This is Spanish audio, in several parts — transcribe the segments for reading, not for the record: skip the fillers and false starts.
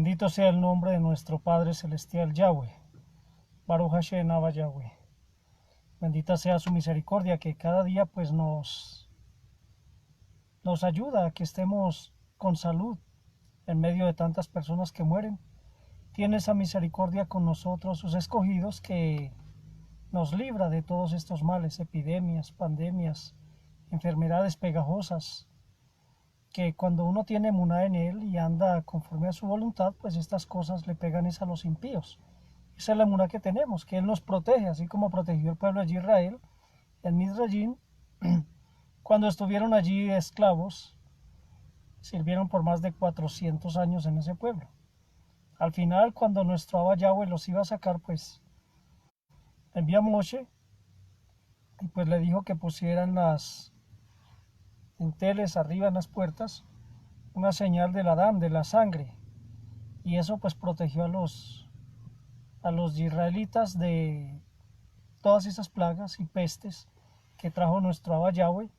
Bendito sea el nombre de nuestro Padre Celestial Yahweh. Baruch Hashem Abba Yahweh. Bendita sea su misericordia que cada día pues nos ayuda a que estemos con salud en medio de tantas personas que mueren. Tiene esa misericordia con nosotros, sus escogidos, que nos libra de todos estos males, epidemias, pandemias, enfermedades pegajosas, que cuando uno tiene emuná en él y anda conforme a su voluntad, pues estas cosas le pegan es a los impíos. Esa es la emuná que tenemos, que él nos protege, así como protegió el pueblo de Israel en Mizrayim, cuando estuvieron allí esclavos, sirvieron por más de 400 años en ese pueblo. Al final, cuando nuestro Abba Yahweh los iba a sacar, pues envió a Moshe y pues le dijo que pusieran las dinteles arriba en las puertas, una señal del Adán, de la sangre, y eso pues protegió a los israelitas de todas esas plagas y pestes que trajo nuestro Abba Yahweh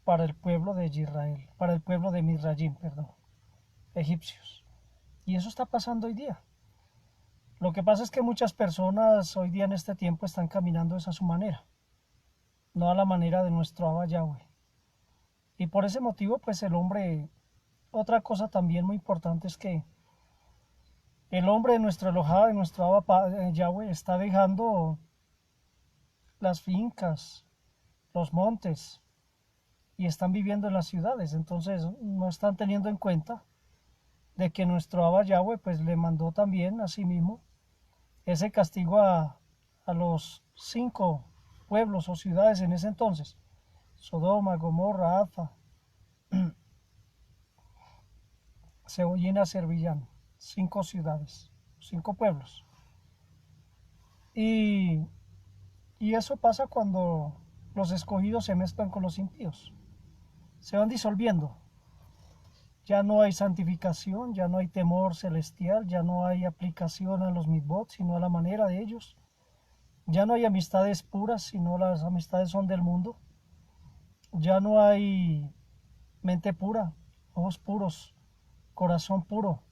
para el pueblo de Israel, para el pueblo de Mizrayim, perdón, egipcios. Y eso está pasando hoy día. Lo que pasa es que muchas personas hoy día en este tiempo están caminando a su manera, no a la manera de nuestro Abba Yahweh. Y por ese motivo, pues el hombre, otra cosa también muy importante es que el hombre de nuestro Elohá, de nuestro Abba Yahweh, está dejando las fincas, los montes, y están viviendo en las ciudades. Entonces no están teniendo en cuenta de que nuestro Abba Yahweh pues le mandó también a sí mismo ese castigo a los 5 pueblos o ciudades en ese entonces: Sodoma, Gomorra, Afa, Cebollina, Servillán. 5 ciudades, 5 pueblos. Y, y eso pasa cuando los escogidos se mezclan con los impíos. Se van disolviendo. Ya no hay santificación, ya no hay temor celestial, ya no hay aplicación a los mitzvot, sino a la manera de ellos. Ya no hay amistades puras, sino las amistades son del mundo. Ya no hay mente pura, ojos puros, corazón puro,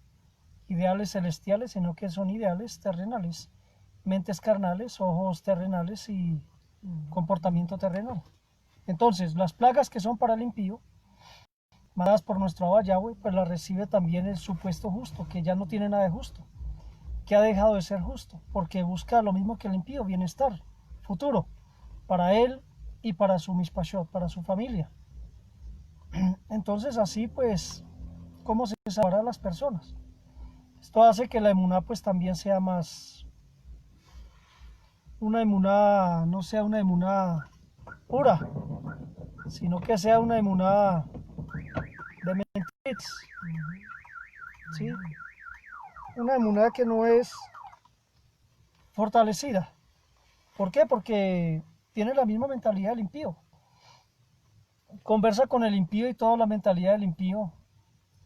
ideales celestiales, sino que son ideales terrenales, mentes carnales, ojos terrenales y comportamiento terrenal. Entonces, las plagas que son para el impío, mandadas por nuestro Abba Yahweh, pues las recibe también el supuesto justo, que ya no tiene nada de justo, que ha dejado de ser justo, porque busca lo mismo que el impío: bienestar futuro para él y para su mispashot, para su familia. Entonces así pues, ¿cómo se salvará a las personas? Esto hace que la emuná pues también sea más, una emuná, no sea una emuná pura, sino que sea una emuná de mentiras, ¿sí? Una emuná que no es fortalecida. ¿Por qué? Porque tiene la misma mentalidad del impío. Conversa con el impío y toda la mentalidad del impío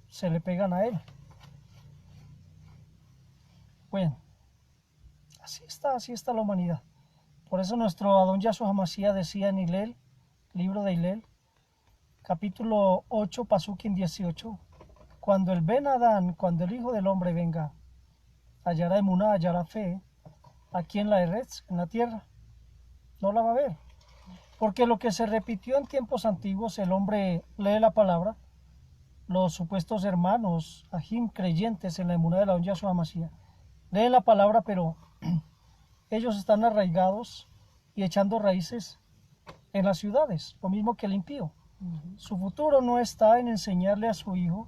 se le pegan a él. Bueno, así está la humanidad. Por eso nuestro Adón Yahshua Hamashiach decía en Hilel, libro de Hilel, capítulo 8, Pasukim 18, cuando el Ben Adán, cuando el Hijo del Hombre venga, hallará emuná, hallará fe, aquí en la Eretz, en la tierra, no la va a ver. Porque lo que se repitió en tiempos antiguos, el hombre lee la palabra, los supuestos hermanos, ajim, creyentes en la emuná de la Adón Yahshua Hamashiach, leen la palabra, pero ellos están arraigados y echando raíces en las ciudades, lo mismo que el impío. Su futuro no está en enseñarle a su hijo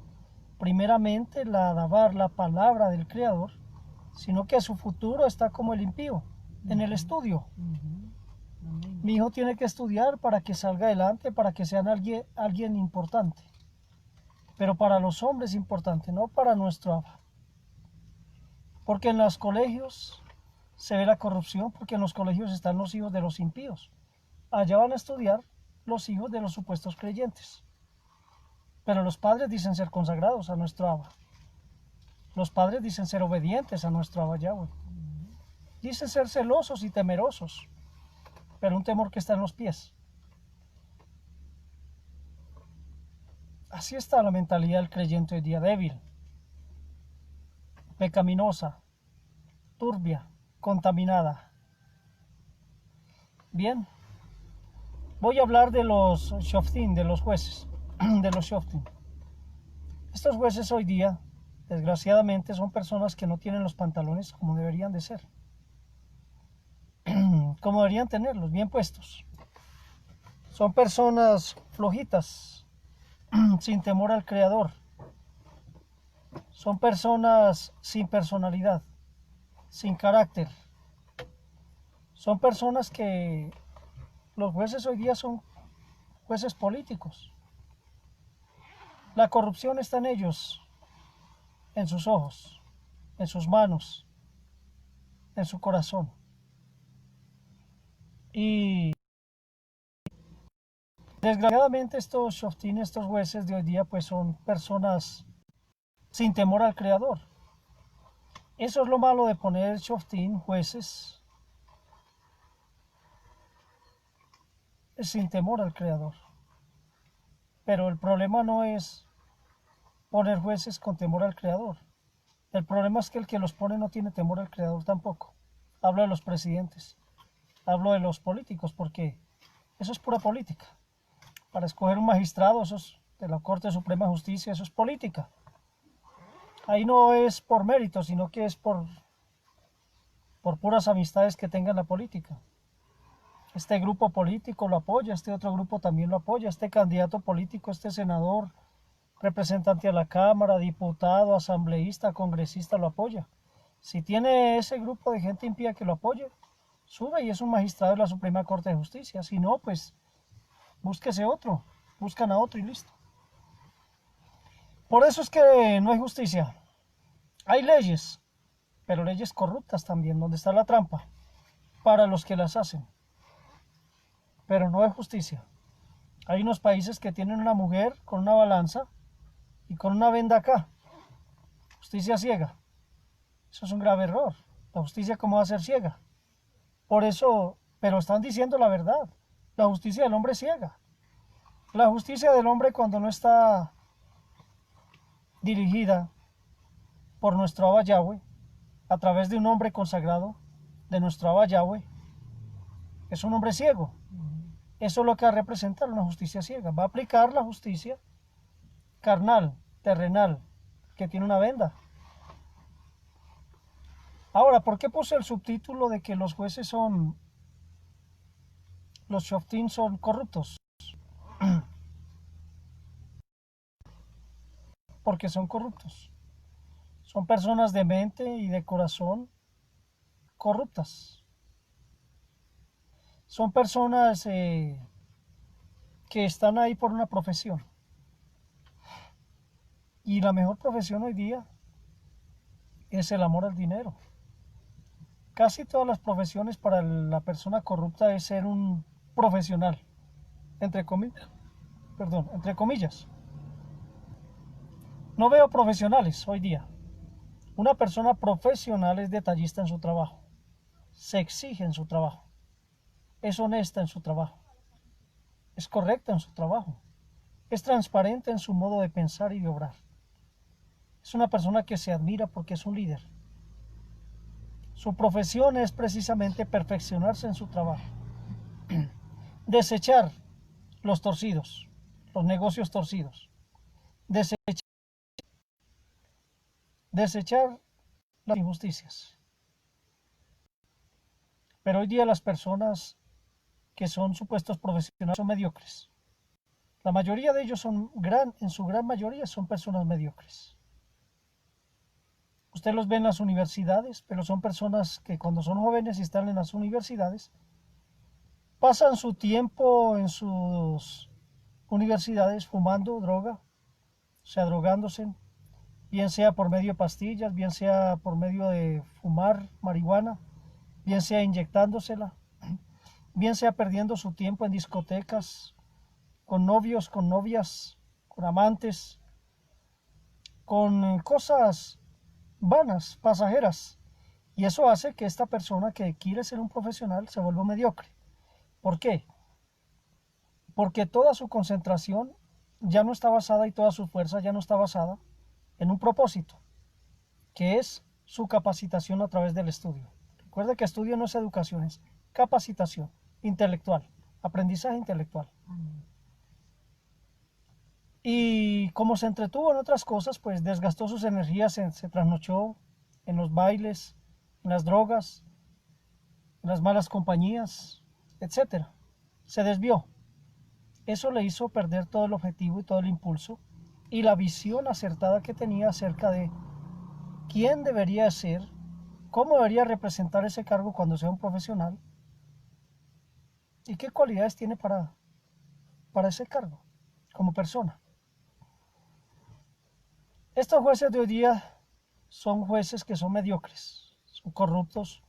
primeramente la palabra del Creador, sino que su futuro está como el impío, en el estudio. Mi hijo tiene que estudiar para que salga adelante, para que sea alguien importante. Pero para los hombres importante, no para nuestro Abba. Porque en los colegios se ve la corrupción, porque en los colegios están los hijos de los impíos. Allá van a estudiar los hijos de los supuestos creyentes. Pero los padres dicen ser consagrados a nuestro Abba. Los padres dicen ser obedientes a nuestro Abba Yahweh. Dicen ser celosos y temerosos, pero un temor que está en los pies. Así está la mentalidad del creyente hoy día, débil. pecaminosa, turbia, contaminada. Bien, voy a hablar de los shoftim, de los jueces, de los shoftim. Estos jueces hoy día, desgraciadamente, son personas que no tienen los pantalones como deberían de ser, como deberían tenerlos, bien puestos. Son personas flojitas, sin temor al Creador. Son personas sin personalidad, sin carácter. Son personas que los jueces hoy día son jueces políticos. La corrupción está en ellos, en sus ojos, en sus manos, en su corazón. Y desgraciadamente estos shoftim, estos jueces de hoy día, pues son personas sin temor al Creador. Eso es lo malo de poner shoftim, jueces, sin temor al Creador. Pero el problema no es poner jueces con temor al Creador. El problema es que el que los pone no tiene temor al Creador tampoco. Hablo de los presidentes, hablo de los políticos, porque eso es pura política. Para escoger un magistrado, eso es de la Corte Suprema de Justicia, eso es política. Ahí no es por mérito, sino que es por puras amistades que tenga en la política. Este grupo político lo apoya, este otro grupo también lo apoya, este candidato político, este senador, representante a la Cámara, diputado, asambleísta, congresista lo apoya. Si tiene ese grupo de gente impía que lo apoye, sube y es un magistrado de la Suprema Corte de Justicia. Si no, pues búsquese otro, buscan a otro y listo. Por eso es que no hay justicia. Hay leyes, pero leyes corruptas también, donde está la trampa, para los que las hacen. Pero no hay justicia. Hay unos países que tienen una mujer con una balanza y con una venda acá. Justicia ciega. Eso es un grave error. La justicia, ¿cómo va a ser ciega? Por eso, pero están diciendo la verdad. La justicia del hombre es ciega. La justicia del hombre, cuando no está dirigida por nuestro Abba Yahweh, a través de un hombre consagrado, de nuestro Abba Yahweh, es un hombre ciego. Eso es lo que va a representar una justicia ciega. Va a aplicar la justicia carnal, terrenal, que tiene una venda. Ahora, ¿por qué puse el subtítulo de que los jueces son, los shoftim son corruptos? Porque son corruptos. Son personas de mente y de corazón corruptas. Son personas que están ahí por una profesión. Y la mejor profesión hoy día es el amor al dinero. Casi todas las profesiones para la persona corrupta es ser un profesional, entre comillas. Perdón, entre comillas. No veo profesionales hoy día. Una persona profesional es detallista en su trabajo, se exige en su trabajo, es honesta en su trabajo, es correcta en su trabajo, es transparente en su modo de pensar y de obrar. Es una persona que se admira porque es un líder. Su profesión es precisamente perfeccionarse en su trabajo, desechar los torcidos, los negocios torcidos, desechar las injusticias. Pero hoy día las personas que son supuestos profesionales son mediocres. La mayoría de ellos en su gran mayoría son personas mediocres. Usted los ve en las universidades, pero son personas que cuando son jóvenes y están en las universidades, pasan su tiempo en sus universidades fumando droga, o sea, drogándose, bien sea por medio de pastillas, bien sea por medio de fumar marihuana, bien sea inyectándosela, bien sea perdiendo su tiempo en discotecas, con novios, con novias, con amantes, con cosas vanas, pasajeras. Y eso hace que esta persona que quiere ser un profesional se vuelva mediocre. ¿Por qué? Porque toda su concentración ya no está basada y toda su fuerza ya no está basada en un propósito, que es su capacitación a través del estudio. Recuerde que estudio no es educación, es capacitación intelectual, aprendizaje intelectual. Y como se entretuvo en otras cosas, pues desgastó sus energías, se trasnochó en los bailes, en las drogas, en las malas compañías, etcétera. Se desvió. Eso le hizo perder todo el objetivo y todo el impulso y la visión acertada que tenía acerca de quién debería ser, cómo debería representar ese cargo cuando sea un profesional y qué cualidades tiene para ese cargo como persona. Estos jueces de hoy día son jueces que son mediocres, son corruptos,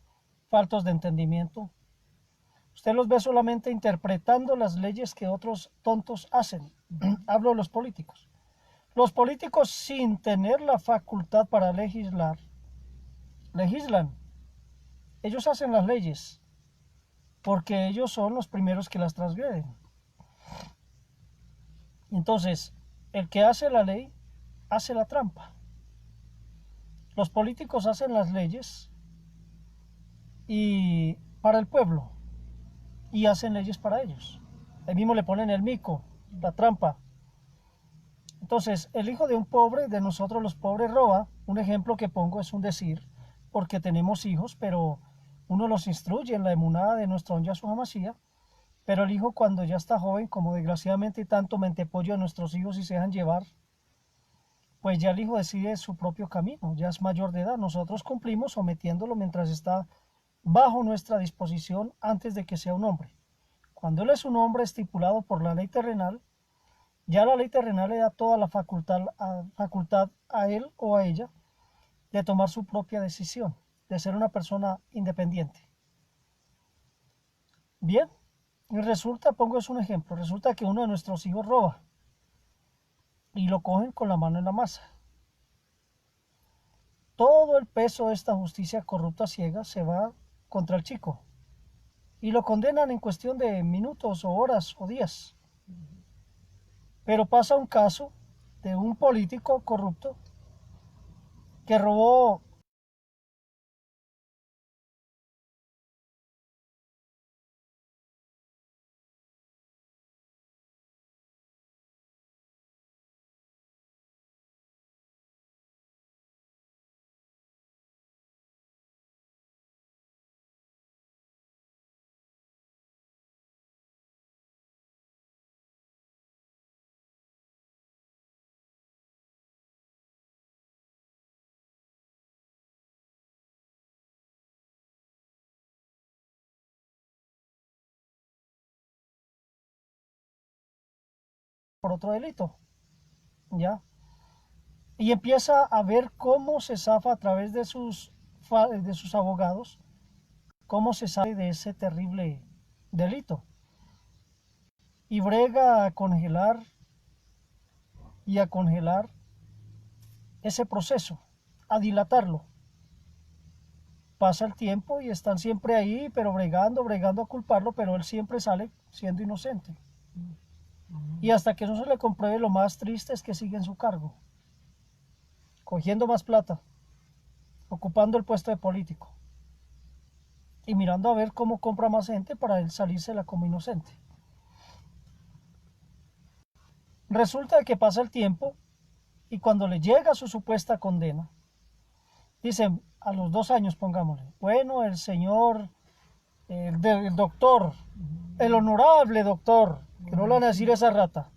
faltos de entendimiento. Usted los ve solamente interpretando las leyes que otros tontos hacen. Hablo de los políticos. Los políticos, sin tener la facultad para legislar, legislan. Ellos hacen las leyes porque ellos son los primeros que las transgreden. Entonces, el que hace la ley hace la trampa. Los políticos hacen las leyes y para el pueblo y hacen leyes para ellos. Ahí mismo le ponen el mico, la trampa. Entonces, el hijo de un pobre, de nosotros los pobres, roba. Un ejemplo que pongo es un decir, porque tenemos hijos, pero uno los instruye en la emunada de nuestro don Yahshua Hamashiach. Pero el hijo, cuando ya está joven, como desgraciadamente tanto mentepollo de nuestros hijos y se dejan llevar, pues ya el hijo decide su propio camino, ya es mayor de edad. Nosotros cumplimos sometiéndolo mientras está bajo nuestra disposición antes de que sea un hombre. Cuando él es un hombre estipulado por la ley terrenal, ya la ley terrenal le da toda la facultad a él o a ella de tomar su propia decisión, de ser una persona independiente. Bien, y resulta, pongo es un ejemplo, resulta que uno de nuestros hijos roba y lo cogen con la mano en la masa. Todo el peso de esta justicia corrupta ciega se va contra el chico y lo condenan en cuestión de minutos o horas o días. Pero pasa un caso de un político corrupto que robó por otro delito, ¿ya? Y empieza a ver cómo se zafa a través de sus abogados, cómo se sale de ese terrible delito. Y brega a congelar ese proceso, a dilatarlo. Pasa el tiempo y están siempre ahí, pero bregando a culparlo, pero él siempre sale siendo inocente. Y hasta que no se le compruebe, lo más triste es que sigue en su cargo, cogiendo más plata, ocupando el puesto de político y mirando a ver cómo compra más gente para él salírsela como inocente. Resulta que pasa el tiempo y cuando le llega su supuesta condena, dicen a los 2 años, pongámosle, bueno, el señor, el doctor, el honorable doctor, que no le van a decir esa rata,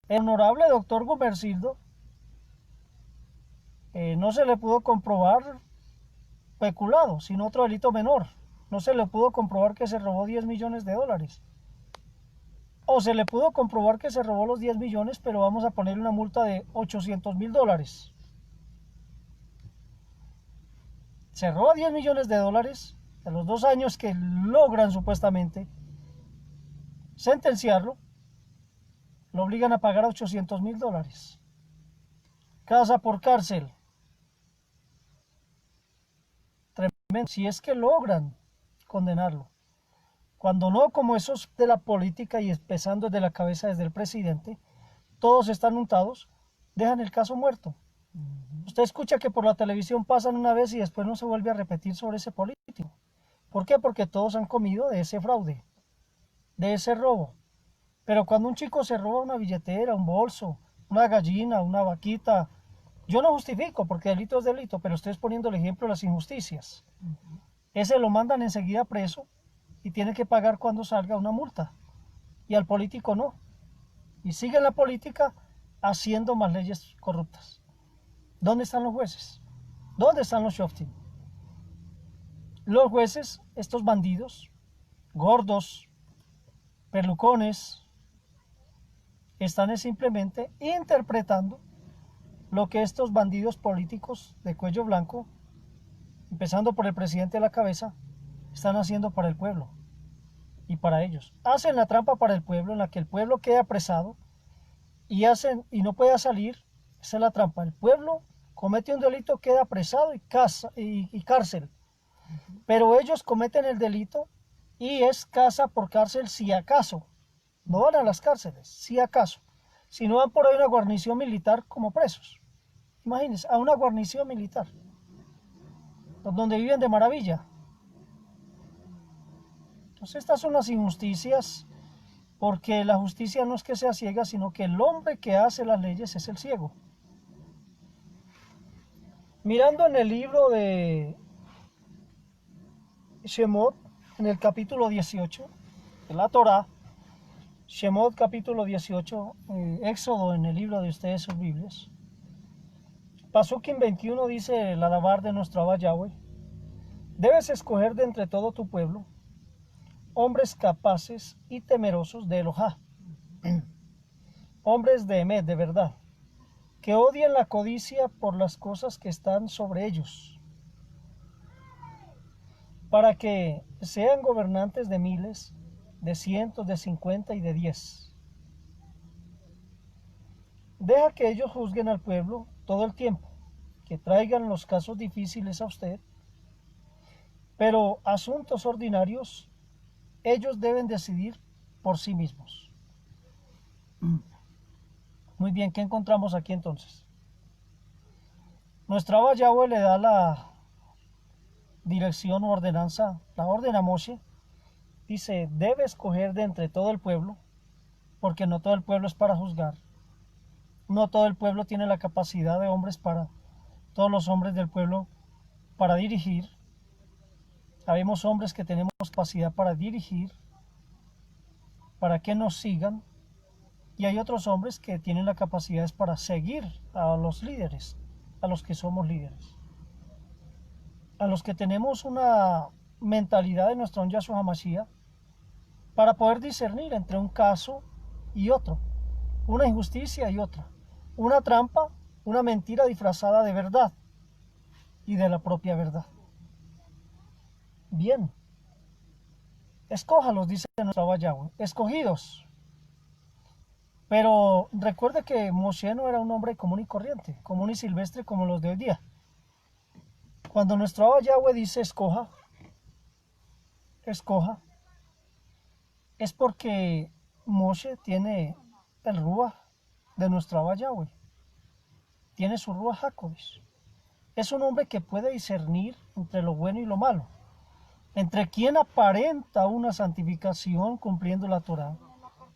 el honorable doctor Gumersildo, no se le pudo comprobar peculado, sino otro delito menor. No se le pudo comprobar que se robó 10 millones de dólares. O se le pudo comprobar que se robó los 10 millones, pero vamos a ponerle una multa de $800,000. Se roba 10 millones de dólares, a los 2 años que logran supuestamente sentenciarlo, lo obligan a pagar $800,000. Casa por cárcel. Tremendo. Si es que logran condenarlo. Cuando no, como esos de la política y empezando desde la cabeza, desde el presidente, todos están untados, dejan el caso muerto. Usted escucha que por la televisión pasan una vez y después no se vuelve a repetir sobre ese político. ¿Por qué? Porque todos han comido de ese fraude, de ese robo. Pero cuando un chico se roba una billetera, un bolso, una gallina, una vaquita, yo no justifico porque delito es delito, pero estoy poniendo el ejemplo de las injusticias. Ese lo mandan enseguida preso y tiene que pagar cuando salga una multa. Y al político no. Y sigue la política haciendo más leyes corruptas. ¿Dónde están los jueces? ¿Dónde están los shoftim? Los jueces, estos bandidos, gordos, pelucones, están simplemente interpretando lo que estos bandidos políticos de cuello blanco, empezando por el presidente de la cabeza, están haciendo para el pueblo y para ellos. Hacen la trampa para el pueblo en la que el pueblo queda apresado y no pueda salir. Esa es la trampa. El pueblo comete un delito, queda apresado y cárcel. Pero ellos cometen el delito y es casa por cárcel si acaso. No van a las cárceles, si acaso. Si no van por ahí a una guarnición militar como presos. Imagínense, a una guarnición militar. Donde viven de maravilla. Entonces estas son las injusticias, porque la justicia no es que sea ciega, sino que el hombre que hace las leyes es el ciego. Mirando en el libro de Shemot, en el capítulo 18, de la Torá, Shemot capítulo 18, Éxodo en el libro de ustedes sus Biblias. Pasukim 21 dice el alabar de nuestro Abba Yahweh: debes escoger de entre todo tu pueblo hombres capaces y temerosos de Elohá, hombres de Emet, de verdad, que odien la codicia por las cosas que están sobre ellos, para que sean gobernantes de miles, de cientos, de 50 y de 10. Deja que ellos juzguen al pueblo todo el tiempo, que traigan los casos difíciles a usted, pero asuntos ordinarios ellos deben decidir por sí mismos. Muy bien, ¿qué encontramos aquí entonces? Nuestra Abba Yahweh le da la dirección o ordenanza, la orden a Moshe. Dice, debe escoger de entre todo el pueblo, porque no todo el pueblo es para juzgar. No todo el pueblo tiene la capacidad de hombres para, todos los hombres del pueblo para dirigir. Habemos hombres que tenemos capacidad para dirigir, para que nos sigan, y hay otros hombres que tienen la capacidad para seguir a los líderes, a los que somos líderes, a los que tenemos una mentalidad de nuestro Yahshua HaMashiach para poder discernir entre un caso y otro, una injusticia y otra, una trampa, una mentira disfrazada de verdad y de la propia verdad. Bien, escójalos, dice nuestro Abba Yahweh, escogidos. Pero recuerde que Moshe no era un hombre común y corriente, común y silvestre como los de hoy día. Cuando nuestro Abba Yahweh dice escoja, es porque Moshe tiene el Ruach de nuestro Abba Yahweh, tiene su Ruach HaKodesh. Es un hombre que puede discernir entre lo bueno y lo malo, entre quien aparenta una santificación cumpliendo la Torá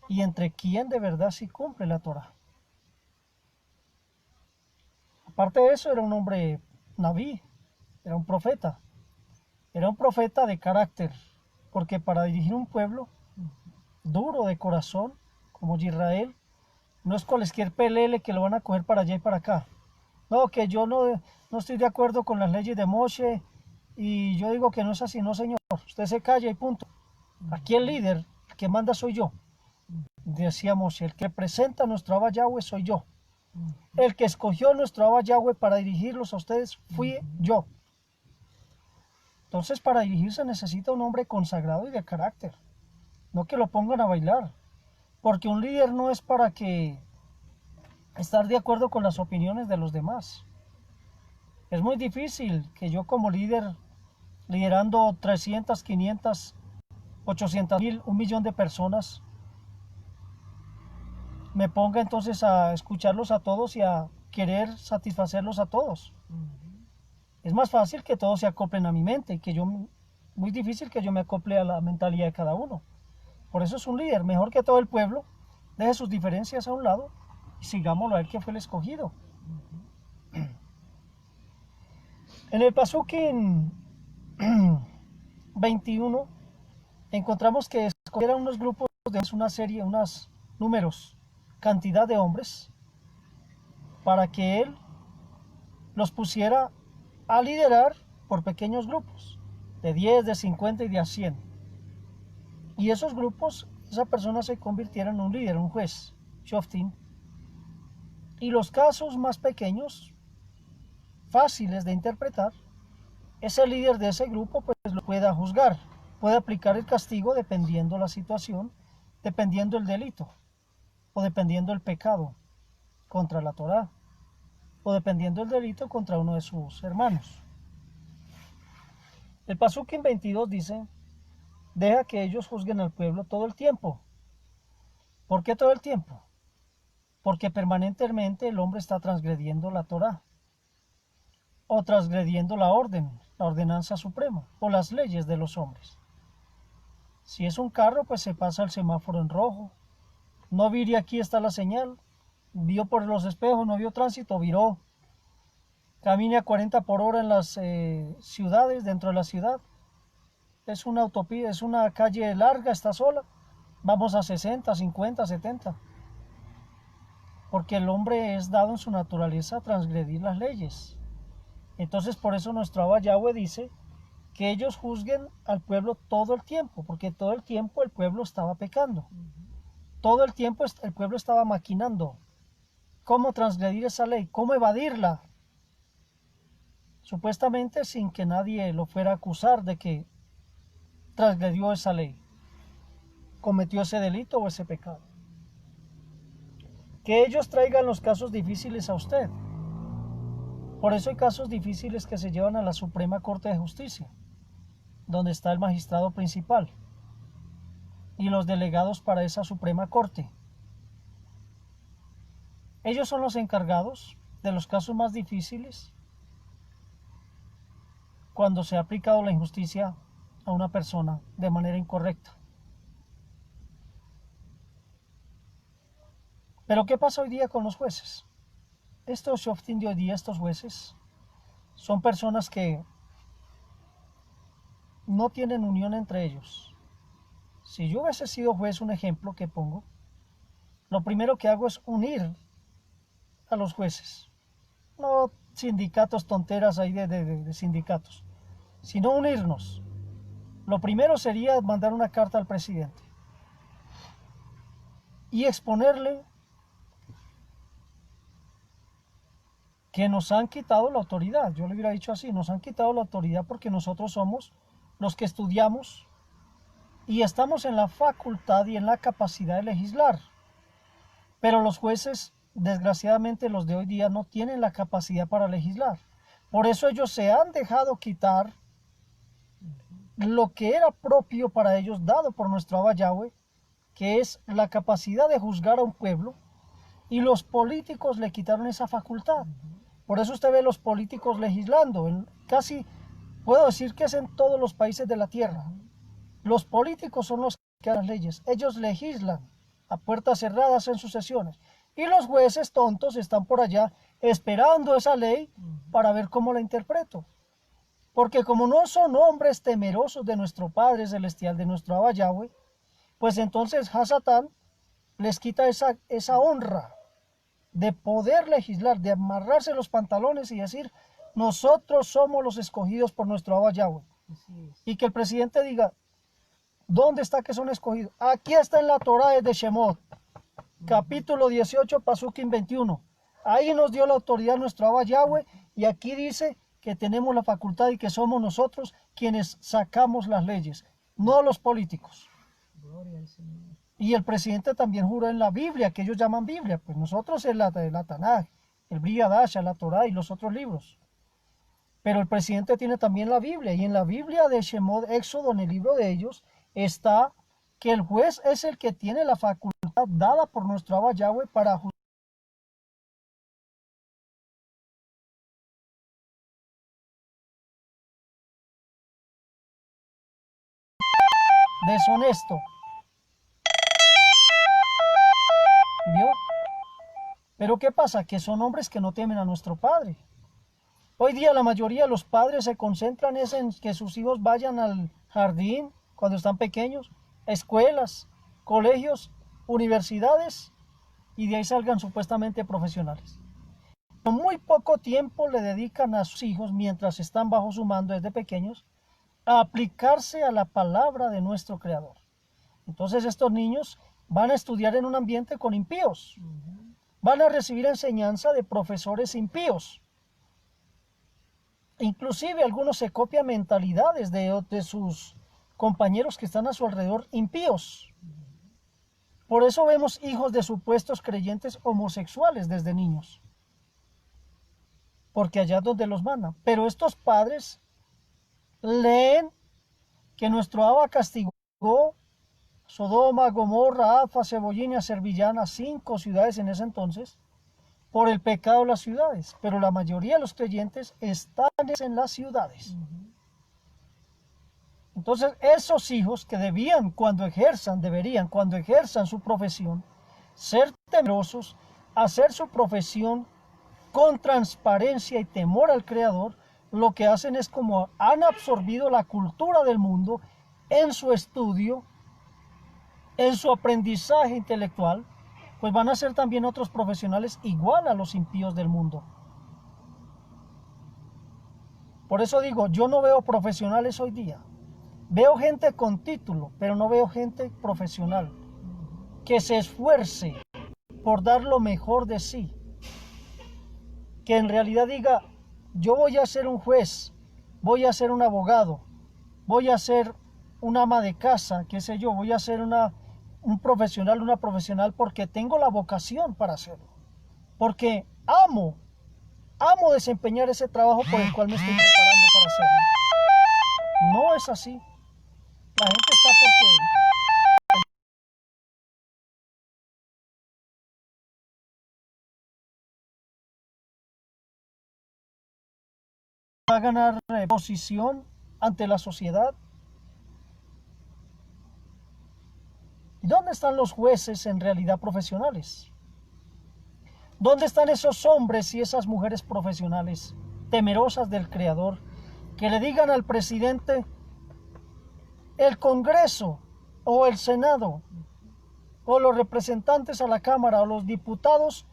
y entre quien de verdad sí cumple la Torá. Aparte de eso, era un hombre naví, era un profeta de carácter, porque para dirigir un pueblo duro de corazón como Israel, no es cualquier pelele que lo van a coger para allá y para acá. No, que yo no estoy de acuerdo con las leyes de Moshe y yo digo que no es así. No, señor, usted se calla y punto. Aquí el líder, el que manda soy yo. Decía Moshe, el que presenta a nuestro Abba Yahweh soy yo. El que escogió a nuestro Abba Yahweh para dirigirlos a ustedes fui yo. Entonces, para dirigirse necesita un hombre consagrado y de carácter, no que lo pongan a bailar, porque un líder no es para que estar de acuerdo con las opiniones de los demás. Es muy difícil que yo como líder, liderando 300, 500, 800,000, 1,000,000 de personas, me ponga entonces a escucharlos a todos y a querer satisfacerlos a todos. Es más fácil que todos se acoplen a mi mente y muy difícil que yo me acople a la mentalidad de cada uno. Por eso es un líder, mejor que todo el pueblo, deje sus diferencias a un lado y sigámoslo a él que fue el escogido. En el Pasukim 21 encontramos que escogieron unos grupos de una serie, unos números, cantidad de hombres, para que él los pusiera a liderar por pequeños grupos, de 10, de 50 y de a 100. Y esos grupos, esa persona se convirtiera en un líder, un juez, Shoftim. Y los casos más pequeños, fáciles de interpretar, ese líder de ese grupo pues lo pueda juzgar, puede aplicar el castigo dependiendo la situación, dependiendo el delito, o dependiendo el pecado contra la Torá, o dependiendo el delito contra uno de sus hermanos. El Pasukim 22 dice, deja que ellos juzguen al pueblo todo el tiempo. ¿Por qué todo el tiempo? Porque permanentemente el hombre está transgrediendo la Torá, o transgrediendo la ordenanza suprema, o las leyes de los hombres. Si es un carro, pues se pasa el semáforo en rojo. No vire, aquí está la señal. Vio por los espejos, no vio tránsito, viró. Camine a 40 por hora en las ciudades, dentro de la ciudad. Es una autopista, es una calle larga, está sola. Vamos a 60, 50, 70. Porque el hombre es dado en su naturaleza a transgredir las leyes. Entonces por eso nuestro Abba Yahweh dice que ellos juzguen al pueblo todo el tiempo, porque todo el tiempo el pueblo estaba pecando. Todo el tiempo el pueblo estaba maquinando cómo transgredir esa ley, cómo evadirla, supuestamente sin que nadie lo fuera a acusar de que transgredió esa ley, cometió ese delito o ese pecado. Que ellos traigan los casos difíciles a usted. Por eso hay casos difíciles que se llevan a la Suprema Corte de Justicia, donde está el magistrado principal y los delegados para esa Suprema Corte. Ellos son los encargados de los casos más difíciles cuando se ha aplicado la injusticia a una persona de manera incorrecta. Pero ¿qué pasa hoy día con los jueces? Estos shoftim de hoy día, estos jueces, son personas que no tienen unión entre ellos. Si yo hubiese sido juez, un ejemplo que pongo, lo primero que hago es unir a los jueces. No sindicatos tonteras ahí de sindicatos, sino unirnos. Lo primero sería mandar una carta al presidente y exponerle que nos han quitado la autoridad. Yo le hubiera dicho así, nos han quitado la autoridad porque nosotros somos los que estudiamos y estamos en la facultad y en la capacidad de legislar. Pero los jueces, desgraciadamente los de hoy día, no tienen la capacidad para legislar. Por eso ellos se han dejado quitar lo que era propio para ellos, dado por nuestro Abba Yahweh, que es la capacidad de juzgar a un pueblo, y los políticos le quitaron esa facultad. Por eso usted ve los políticos legislando, casi puedo decir que es en todos los países de la tierra. Los políticos son los que hacen las leyes, ellos legislan a puertas cerradas en sus sesiones. Y los jueces tontos están por allá esperando esa ley para ver cómo la interpreto. Porque como no son hombres temerosos de nuestro Padre Celestial, de nuestro Abba Yahweh, pues entonces Hasatán les quita esa honra de poder legislar, de amarrarse los pantalones y decir, nosotros somos los escogidos por nuestro Abba Yahweh. Y que el presidente diga, ¿dónde está que son escogidos? Aquí está en la Torá de Shemot, capítulo 18, Pasukim 21. Ahí nos dio la autoridad nuestro Abba Yahweh y aquí dice que tenemos la facultad y que somos nosotros quienes sacamos las leyes, no los políticos. Gloria al Señor. Y el presidente también juró en la Biblia, que ellos llaman Biblia, pues nosotros es la Tanaj, el Brit Hadasha, la Torá y los otros libros. Pero el presidente tiene también la Biblia, y en la Biblia de Shemot, Éxodo, en el libro de ellos, está que el juez es el que tiene la facultad dada por nuestro Abba Yahweh para juzgar deshonesto. ¿Vio? Pero ¿qué pasa? Que son hombres que no temen a nuestro Padre. Hoy día la mayoría de los padres se concentran en que sus hijos vayan al jardín cuando están pequeños, escuelas, colegios, universidades, y de ahí salgan supuestamente profesionales. Con muy poco tiempo le dedican a sus hijos, mientras están bajo su mando desde pequeños, a aplicarse a la palabra de nuestro Creador. Entonces estos niños van a estudiar en un ambiente con impíos. Van a recibir enseñanza de profesores impíos. Inclusive algunos se copian mentalidades de sus compañeros que están a su alrededor impíos. Por eso vemos hijos de supuestos creyentes homosexuales desde niños. Porque allá es donde los mandan. Pero estos padres leen que nuestro Abba castigó Sodoma, Gomorra, Afa, Cebollín y Servillana, 5 ciudades en ese entonces, por el pecado de las ciudades. Pero la mayoría de los creyentes están en las ciudades. Entonces esos hijos que deberían cuando ejerzan su profesión, ser temerosos, hacer su profesión con transparencia y temor al Creador, lo que hacen es como han absorbido la cultura del mundo en su estudio, en su aprendizaje intelectual, pues van a ser también otros profesionales igual a los impíos del mundo. Por eso digo, yo no veo profesionales hoy día. Veo gente con título, pero no veo gente profesional que se esfuerce por dar lo mejor de sí. Que en realidad diga, yo voy a ser un juez, voy a ser un abogado, voy a ser un ama de casa, qué sé yo, voy a ser un profesional, una profesional porque tengo la vocación para hacerlo. Porque amo desempeñar ese trabajo por el cual me estoy preparando para hacerlo. No es así. La gente está porque va a ganar posición ante la sociedad. ¿Y dónde están los jueces en realidad profesionales? ¿Dónde están esos hombres y esas mujeres profesionales temerosas del Creador que le digan al presidente, el Congreso o el Senado o los representantes a la Cámara o los diputados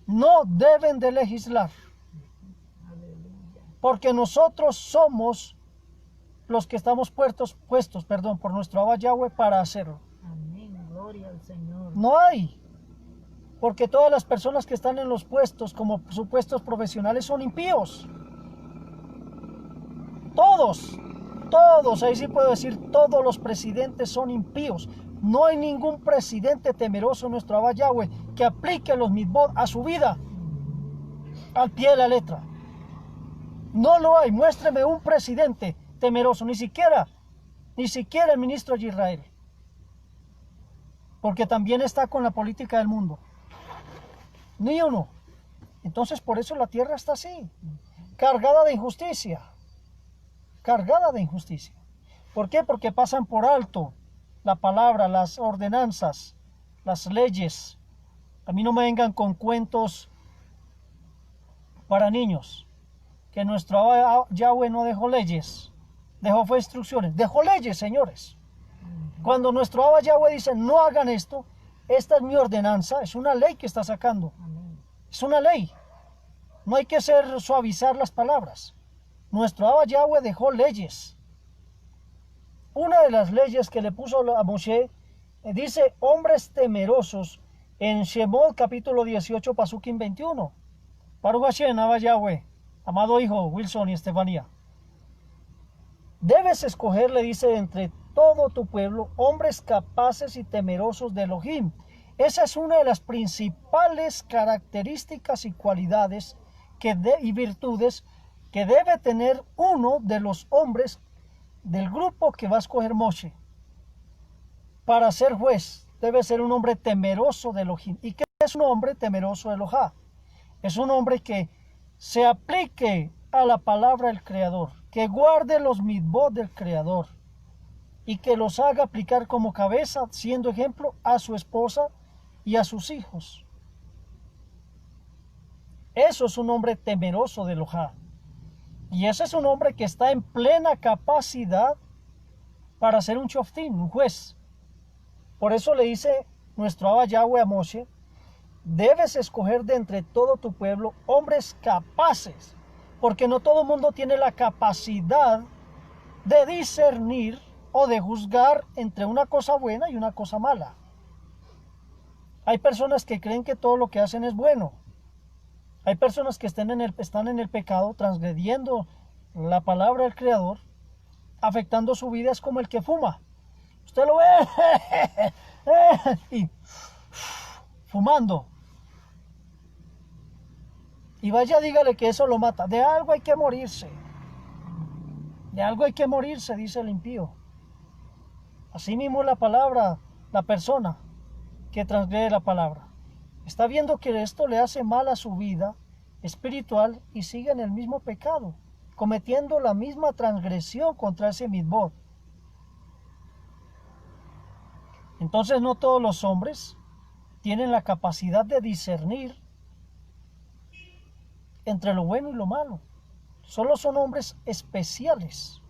no deben de legislar? Porque nosotros somos los que estamos puestos por nuestro Abba Yahweh para hacerlo. Amén, gloria al Señor. No hay, porque todas las personas que están en los puestos como supuestos profesionales son impíos. Todos, ahí sí puedo decir, todos los presidentes son impíos. No hay ningún presidente temeroso en nuestro Abba Yahweh que aplique los mitzvot a su vida, al pie de la letra. No lo hay. Muéstreme un presidente temeroso, ni siquiera el ministro de Israel, porque también está con la política del mundo. Ni uno. Entonces por eso la tierra está así, cargada de injusticia. ¿Por qué? Porque pasan por alto la palabra, las ordenanzas, las leyes. A mí no me vengan con cuentos para niños, que nuestro Yahweh no dejó leyes, fue instrucciones, dejó leyes, señores. Cuando nuestro Abba Yahweh dice, no hagan esto, esta es mi ordenanza, es una ley que está sacando. Es una ley. No hay que suavizar las palabras. Nuestro Abba Yahweh dejó leyes. Una de las leyes que le puso a Moshe dice, hombres temerosos, en Shemot capítulo 18, Pasukim 21. Baruch Hashem, Abba Yahweh, amado hijo Wilson y Estefanía. Debes escoger, le dice, entre todo tu pueblo, hombres capaces y temerosos de Elohim. Esa es una de las principales características y cualidades y virtudes que debe tener uno de los hombres del grupo que va a escoger Moshe. Para ser juez, debe ser un hombre temeroso de Elohim. ¿Y qué es un hombre temeroso de Elohá? Es un hombre que se aplique a la palabra del Creador, que guarde los mitzvot del Creador, y que los haga aplicar como cabeza, siendo ejemplo a su esposa y a sus hijos. Eso es un hombre temeroso de Elohá. Y ese es un hombre que está en plena capacidad para ser un shoftim, un juez. Por eso le dice nuestro Abba Yahweh a Moshe: debes escoger de entre todo tu pueblo hombres capaces, porque no todo el mundo tiene la capacidad de discernir o de juzgar entre una cosa buena y una cosa mala. Hay personas que creen que todo lo que hacen es bueno. Hay personas que están en el pecado, transgrediendo la palabra del Creador, afectando su vida. Es como el que fuma. Usted lo ve y fumando. Y vaya, dígale que eso lo mata. De algo hay que morirse. De algo hay que morirse, dice el impío. Así mismo la palabra, la persona que transgrede la palabra, está viendo que esto le hace mal a su vida espiritual y sigue en el mismo pecado, cometiendo la misma transgresión contra ese mitvot. Entonces no todos los hombres tienen la capacidad de discernir entre lo bueno y lo malo. Solo son hombres especiales.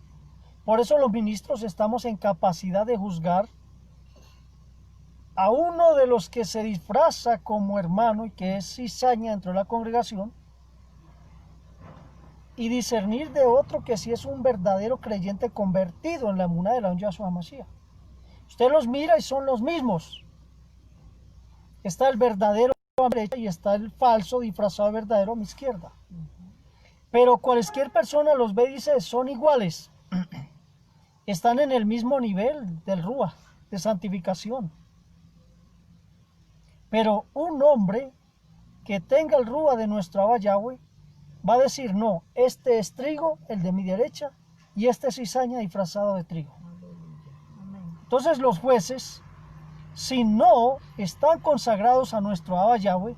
Por eso los ministros estamos en capacidad de juzgar a uno de los que se disfraza como hermano y que es cizaña dentro de la congregación, y discernir de otro que sí es un verdadero creyente convertido en la emuná de la Yahshua Mashiach. Usted los mira y son los mismos. Está el verdadero a mi derecha y está el falso disfrazado de verdadero a mi izquierda. Pero cualquier persona los ve y dice: son iguales. Están en el mismo nivel del Ruach, de santificación. Pero un hombre que tenga el Ruach de nuestro Abba Yahweh va a decir: no, este es trigo, el de mi derecha, y este es cizaña disfrazado de trigo. Entonces los jueces, si no están consagrados a nuestro Abba Yahweh,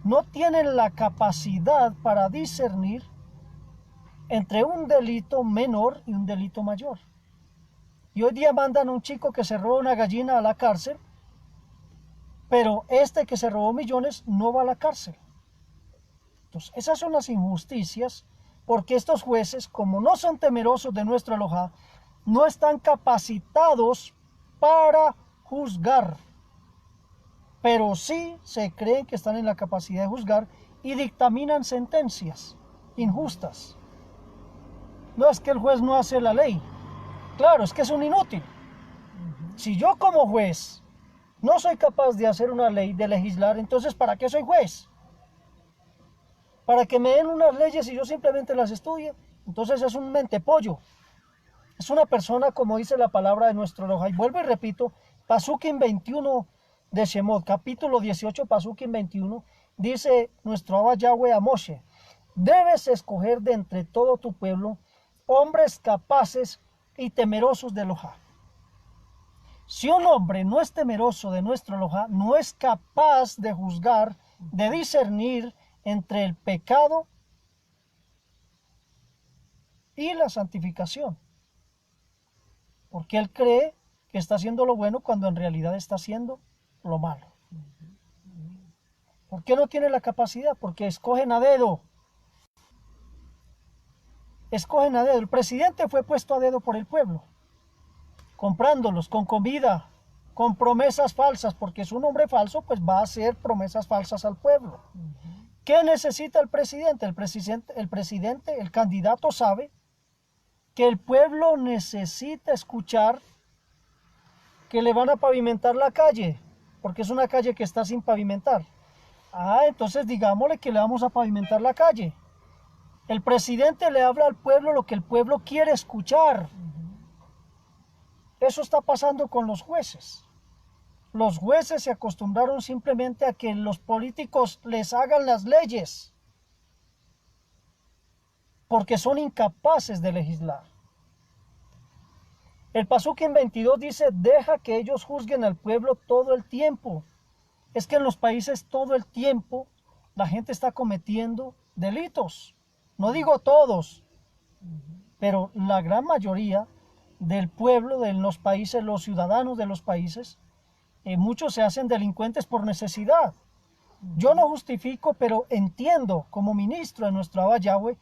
no tienen la capacidad para discernir entre un delito menor y un delito mayor. Y hoy día mandan a un chico que se roba una gallina a la cárcel, pero este que se robó millones no va a la cárcel. Entonces, esas son las injusticias, porque estos jueces, como no son temerosos de nuestro Elohá, no están capacitados para juzgar, pero sí se creen que están en la capacidad de juzgar y dictaminan sentencias injustas. No es que el juez no hace la ley. Claro, es que es un inútil. Si yo como juez no soy capaz de hacer una ley, de legislar, entonces ¿para qué soy juez? Para que me den unas leyes y yo simplemente las estudie. Entonces es un mentepollo. Es una persona, como dice la palabra de nuestro Elohá. Y vuelvo y repito, Pasukim 21 de Shemot, capítulo 18, Pasukim 21, dice nuestro Abba Yahweh a Moshe: debes escoger de entre todo tu pueblo hombres capaces y temerosos de Elohá. Si un hombre no es temeroso de nuestro Elohá, no es capaz de juzgar, de discernir entre el pecado y la santificación, porque él cree que está haciendo lo bueno cuando en realidad está haciendo lo malo. ¿Por qué no tiene la capacidad? Porque escogen a dedo. Escogen a dedo. El presidente fue puesto a dedo por el pueblo, comprándolos con comida, con promesas falsas, porque es un hombre falso, pues va a hacer promesas falsas al pueblo. ¿Qué necesita el presidente? El candidato sabe que el pueblo necesita escuchar que le van a pavimentar la calle, porque es una calle que está sin pavimentar. Entonces digámosle que le vamos a pavimentar la calle. El presidente le habla al pueblo lo que el pueblo quiere escuchar. Eso está pasando con los jueces. Los jueces se acostumbraron simplemente a que los políticos les hagan las leyes, porque son incapaces de legislar. El Pasukim 22 dice: deja que ellos juzguen al pueblo todo el tiempo. Es que en los países todo el tiempo la gente está cometiendo delitos. No digo todos, pero la gran mayoría del pueblo, de los países, los ciudadanos de los países. Muchos se hacen delincuentes por necesidad. Yo no justifico, pero entiendo, como ministro de nuestro Abba Yahweh,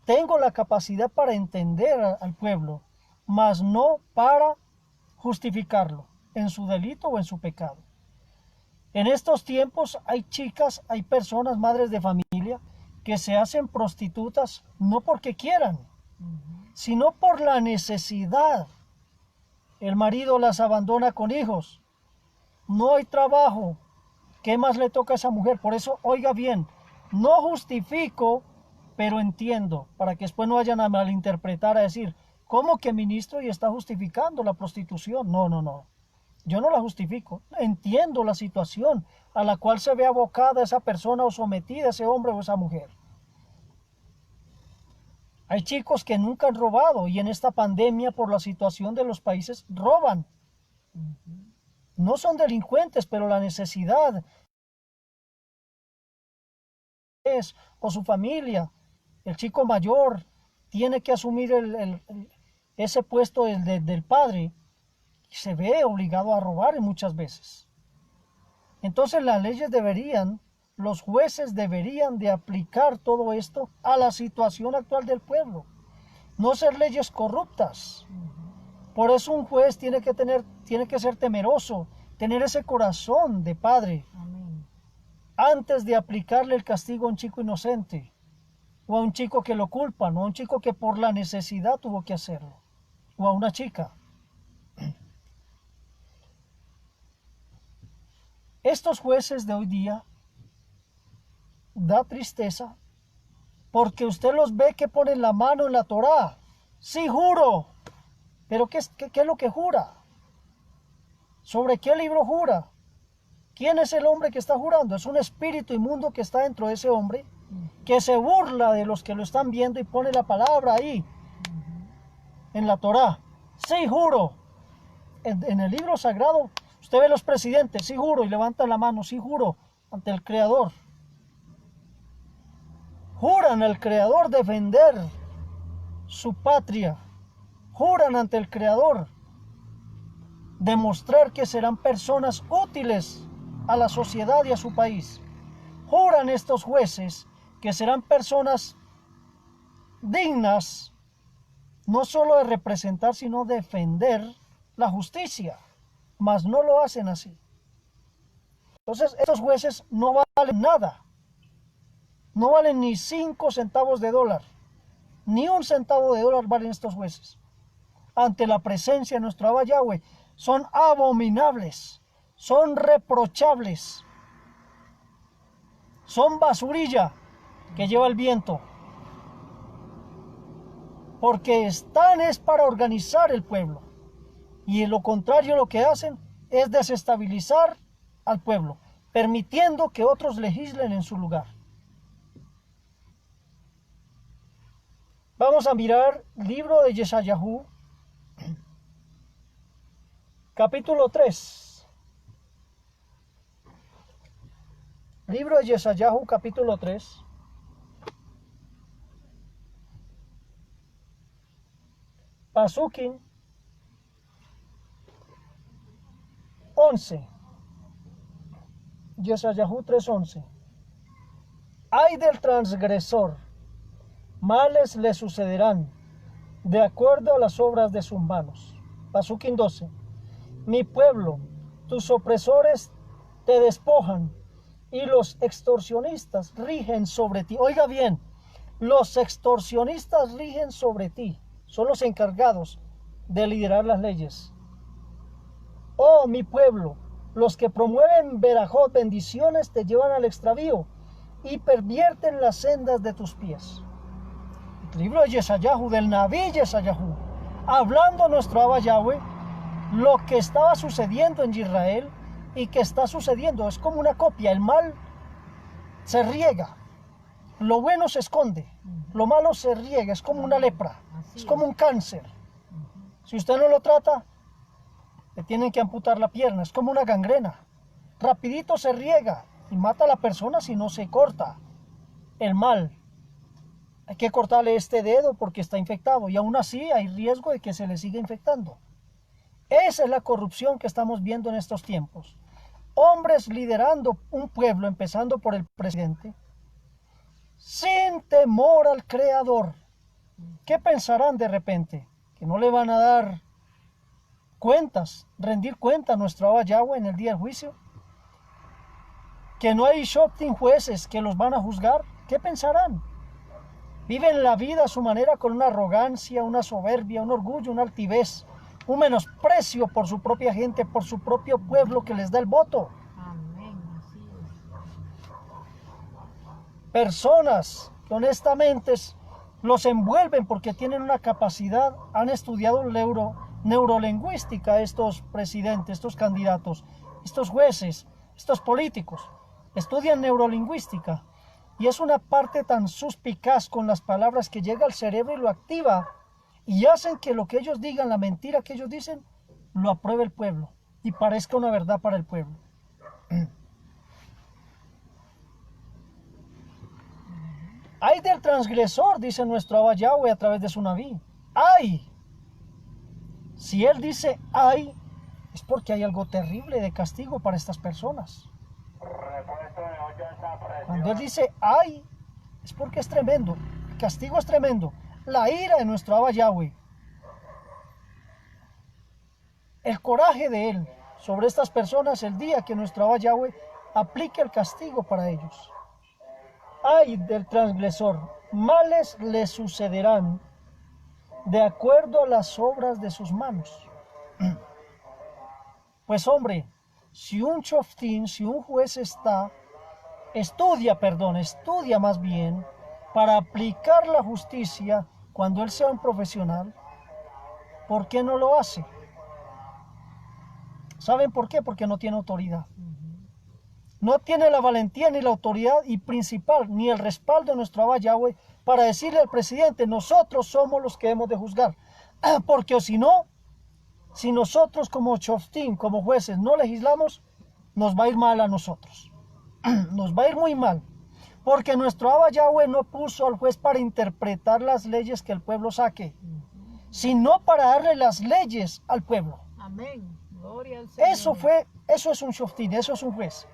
tengo la capacidad para entender al pueblo, mas no para justificarlo en su delito o en su pecado. En estos tiempos hay chicas, hay personas, madres de familia, que se hacen prostitutas no porque quieran, sino por la necesidad. El marido las abandona con hijos, no hay trabajo, ¿qué más le toca a esa mujer? Por eso, oiga bien, no justifico, pero entiendo, para que después no vayan a malinterpretar, a decir, ¿cómo que ministro y está justificando la prostitución? No, no, no. Yo no la justifico, entiendo la situación a la cual se ve abocada esa persona o sometida ese hombre o esa mujer. Hay chicos que nunca han robado y en esta pandemia por la situación de los países roban. No son delincuentes, pero la necesidad es, o su familia, el chico mayor tiene que asumir ese puesto del padre y se ve obligado a robar muchas veces. Entonces las leyes los jueces deberían de aplicar todo esto a la situación actual del pueblo, no ser leyes corruptas. Por eso un juez tiene que ser temeroso, tener ese corazón de padre. Amén. Antes de aplicarle el castigo a un chico inocente, o a un chico que lo culpan, o a un chico que por la necesidad tuvo que hacerlo, o a una chica. Estos jueces de hoy día da tristeza porque usted los ve que ponen la mano en la Torá. Sí, juro. Pero ¿qué es lo que jura? ¿Sobre qué libro jura? ¿Quién es el hombre que está jurando? Es un espíritu inmundo que está dentro de ese hombre, que se burla de los que lo están viendo y pone la palabra ahí, en la Torá. Sí, juro. En el libro sagrado, usted ve a los presidentes, sí, juro, y levantan la mano, sí, juro, ante el Creador. Juran al Creador defender su patria. Juran ante el Creador demostrar que serán personas útiles a la sociedad y a su país. Juran estos jueces que serán personas dignas no solo de representar, sino defender la justicia, mas no lo hacen así. Entonces estos jueces no valen nada, no valen ni 5 centavos de dólar, ni 1 centavo de dólar valen estos jueces. Ante la presencia de nuestro Abba Yahweh, son abominables, son reprochables, son basurilla que lleva el viento, porque están es para organizar el pueblo, y en lo contrario lo que hacen es desestabilizar al pueblo, permitiendo que otros legislen en su lugar. Vamos a mirar el libro de Yeshayahu, capítulo 3. Libro de Yeshayahu, capítulo 3. Pasukim 11. Yeshayahu 3:11. Ay del transgresor, males le sucederán, de acuerdo a las obras de sus manos. Pasukim 12. Mi pueblo, tus opresores te despojan y los extorsionistas rigen sobre ti. Oiga bien, los extorsionistas rigen sobre ti. Son los encargados de liderar las leyes. Oh, mi pueblo, los que promueven verajot, bendiciones, te llevan al extravío y pervierten las sendas de tus pies. El libro de Yeshayahu, del Naví Yeshayahu, hablando a nuestro Abba Yahweh, lo que estaba sucediendo en Israel y que está sucediendo es como una copia. El mal se riega, lo bueno se esconde, lo malo se riega, es como una lepra, es como un cáncer. Si usted no lo trata, le tienen que amputar la pierna, es como una gangrena. Rapidito se riega y mata a la persona si no se corta el mal. hay que cortarle este dedo porque está infectado y aún así hay riesgo de que se le siga infectando. Esa es la corrupción que estamos viendo en estos tiempos. Hombres liderando un pueblo, empezando por el presidente, sin temor al Creador. ¿Qué pensarán de repente? ¿Que no le van a dar cuentas, rendir cuenta a nuestro Abba Yahweh en el día del juicio? ¿Que no hay shoftim, jueces, que los van a juzgar? ¿Qué pensarán? Viven la vida a su manera con una arrogancia, una soberbia, un orgullo, una altivez, un menosprecio por su propia gente, por su propio pueblo que les da el voto. Amén, así es. Personas que honestamente los envuelven porque tienen una capacidad, han estudiado neurolingüística estos presidentes, estos candidatos, estos jueces, estos políticos, estudian neurolingüística y es una parte tan suspicaz con las palabras que llega al cerebro y lo activa y hacen que lo que ellos digan, la mentira que ellos dicen, lo apruebe el pueblo y parezca una verdad para el pueblo. Ay del transgresor, dice nuestro Abba Yahweh a través de su Naví. Ay. Si él dice ay, es porque hay algo terrible de castigo para estas personas. Cuando él dice ay, es porque es tremendo. El castigo es tremendo. La ira de nuestro Abba Yahweh. El coraje de él sobre estas personas el día que nuestro Abba Yahweh aplique el castigo para ellos. Ay del transgresor, males le sucederán de acuerdo a las obras de sus manos. Pues hombre, si un shoftim, si un juez estudia más bien para aplicar la justicia cuando él sea un profesional, ¿por qué no lo hace? ¿Saben por qué? Porque no tiene autoridad. No tiene la valentía ni la autoridad y principal, ni el respaldo de nuestro Abba Yahweh para decirle al presidente, nosotros somos los que hemos de juzgar. Porque o si no, si nosotros como shoftim, como jueces, no legislamos, nos va a ir mal a nosotros. Nos va a ir muy mal. Porque nuestro Abba Yahweh no puso al juez para interpretar las leyes que el pueblo saque, sino para darle las leyes al pueblo. Amén. Gloria al Señor. Eso es un shoftim, eso es un juez.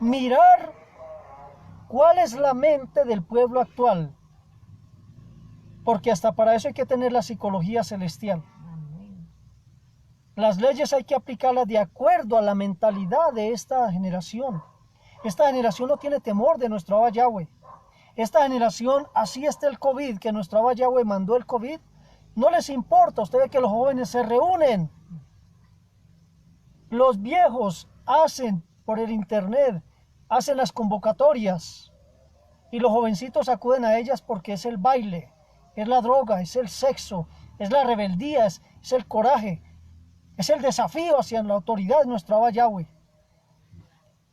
Mirar cuál es la mente del pueblo actual, porque hasta para eso hay que tener la psicología celestial. Amén. Las leyes hay que aplicarlas de acuerdo a la mentalidad de esta generación. Esta generación no tiene temor de nuestro Abba Yahweh. Esta generación, así está el COVID, que nuestro Abba Yahweh mandó el COVID, no les importa. Usted ve que los jóvenes se reúnen. Los viejos hacen por el internet, hacen las convocatorias y los jovencitos acuden a ellas porque es el baile, es la droga, es el sexo, es la rebeldía, es el coraje, es el desafío hacia la autoridad de nuestro Abba Yahweh.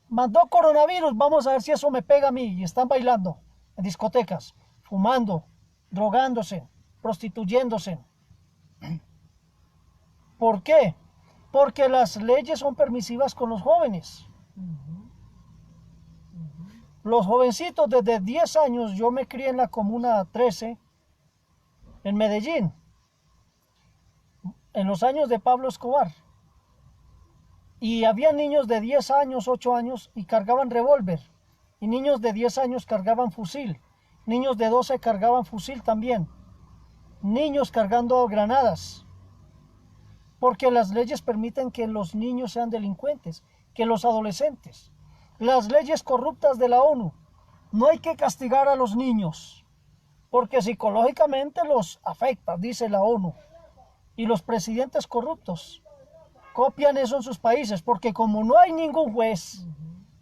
Mandó coronavirus, vamos a ver si eso me pega a mí. Y están bailando en discotecas, fumando, drogándose, prostituyéndose. ¿Por qué? Porque las leyes son permisivas con los jóvenes. Los jovencitos desde 10 años, yo me crié en la Comuna 13, en Medellín, en los años de Pablo Escobar. Y había niños de 10 años, 8 años y cargaban revólver. Y niños de 10 años cargaban fusil. Niños de 12 cargaban fusil también. Niños cargando granadas. Porque las leyes permiten que los niños sean delincuentes, que los adolescentes. Las leyes corruptas de la ONU. No hay que castigar a los niños, porque psicológicamente los afecta, dice la ONU. Y los presidentes corruptos copian eso en sus países, porque como no hay ningún juez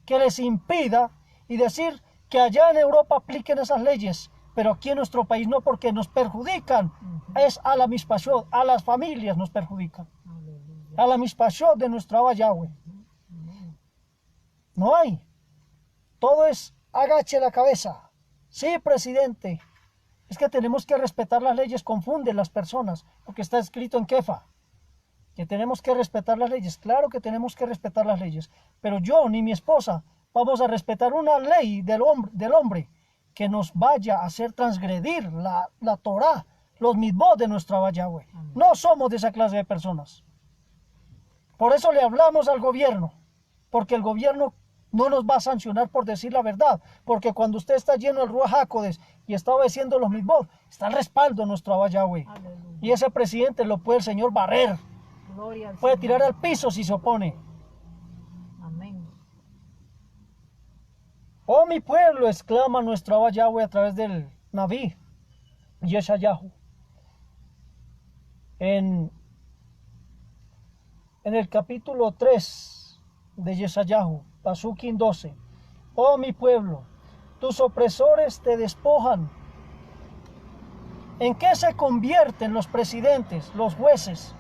que les impida y decir que allá en Europa apliquen esas leyes, pero aquí en nuestro país no, porque nos perjudican, es a la mispashot, a las familias nos perjudican, a la mispashot de nuestro Abba Yahweh. No hay. Todo es agache la cabeza. Sí, presidente. Es que tenemos que respetar las leyes, confunden las personas, porque está escrito en Kefa, que tenemos que respetar las leyes. Claro que tenemos que respetar las leyes, pero yo ni mi esposa vamos a respetar una ley del hombre que nos vaya a hacer transgredir la Torá, los mitzvot de nuestro Abba Yahweh. No somos de esa clase de personas. Por eso le hablamos al gobierno, porque el gobierno no nos va a sancionar por decir la verdad, porque cuando usted está lleno del Ruach HaKodesh y está obedeciendo los mitzvot, está el respaldo de nuestro Abba Yahweh. Aleluya. Y ese presidente lo puede el Señor barrer, Gloria al puede Señor. tirar al piso si se opone. Amén. Oh mi pueblo, exclama nuestro Abba Yahweh a través del Naví Yeshayahu. En el capítulo 3 de Yeshayahu, Pasukim 12. Oh mi pueblo, tus opresores te despojan. ¿En qué se convierten los presidentes, los jueces?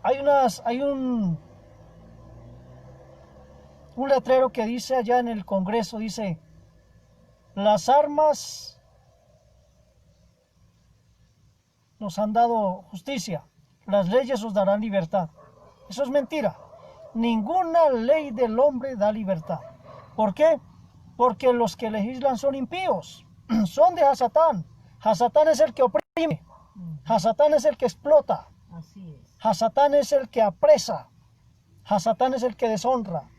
Hay un letrero que dice allá en el Congreso, dice, las armas nos han dado justicia, las leyes os darán libertad. Eso es mentira. Ninguna ley del hombre da libertad. ¿Por qué? Porque los que legislan son impíos, son de Hasatán. Hasatán es el que oprime, Hasatán es el que explota, Así es. Hasatán es el que apresa, Hasatán es el que deshonra,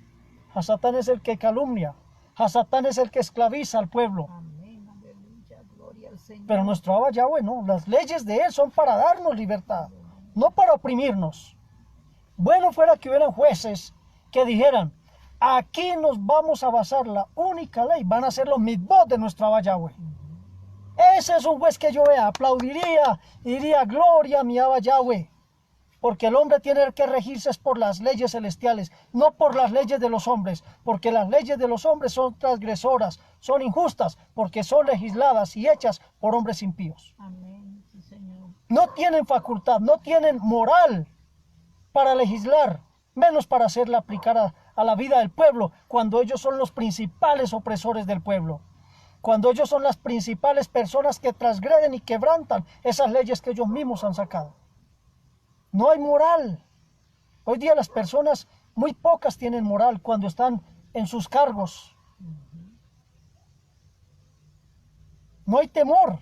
Hasatán es el que calumnia, Hasatán es el que esclaviza al pueblo. Amén. Aleluya. Gloria al Señor. Pero nuestro Abba Yahweh no, las leyes de él son para darnos libertad, no para oprimirnos. Bueno fuera que hubieran jueces que dijeran, aquí nos vamos a basar la única ley, van a ser los mitzvot de nuestro Abba Yahweh. Ese es un juez que yo vea, aplaudiría y diría, gloria a mi Abba Yahweh. Porque el hombre tiene que regirse por las leyes celestiales, no por las leyes de los hombres, porque las leyes de los hombres son transgresoras, son injustas, porque son legisladas y hechas por hombres impíos. Amén. Sí, Señor. No tienen facultad, no tienen moral para legislar, menos para hacerla aplicar a la vida del pueblo, cuando ellos son los principales opresores del pueblo, cuando ellos son las principales personas que transgreden y quebrantan esas leyes que ellos mismos han sacado. No hay moral. Hoy día las personas, muy pocas tienen moral cuando están en sus cargos. No hay temor.